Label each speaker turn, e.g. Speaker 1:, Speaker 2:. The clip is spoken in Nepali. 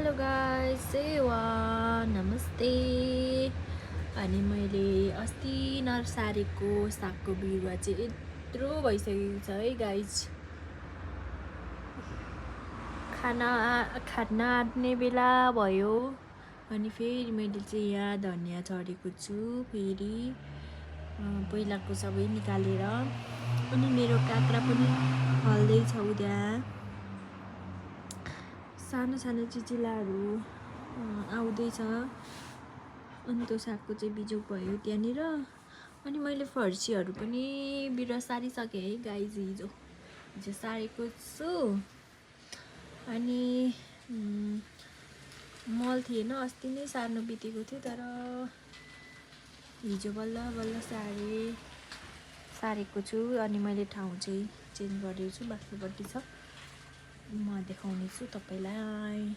Speaker 1: हेलो गाइस, सेवा नमस्ते। अनि मैले अस्ति नर्सारीको सागको बिरुवा चाहिँ यत्रो भइसकेको छ है गाइस। खाना आँट्ने बेला भयो अनि फेरि मैले चाहिँ यहाँ धनियाँ छरेको छु। फेरि पहिलाको सबै निकालेर अनि मेरो काँक्रा पनि फल्दैछ उद्या। सानो सानो चिचिलाहरू आउँदैछ अनि त्यो सागको चाहिँ बिजोग भयो त्यहाँनिर। अनि मैले फर्सीहरू पनि बिरुवा सारिसकेँ है गाइज, हिजो सारेको छु। अनि मल थिएन, अस्ति नै सार्नु बितेको थियो, तर हिजो बल्ल बल्ल सारेको छु। अनि मैले ठाउँ चाहिँ चेन्ज गरेको छु, बाख्रोपट्टि छ, म देखाउने छु तपाईँलाई।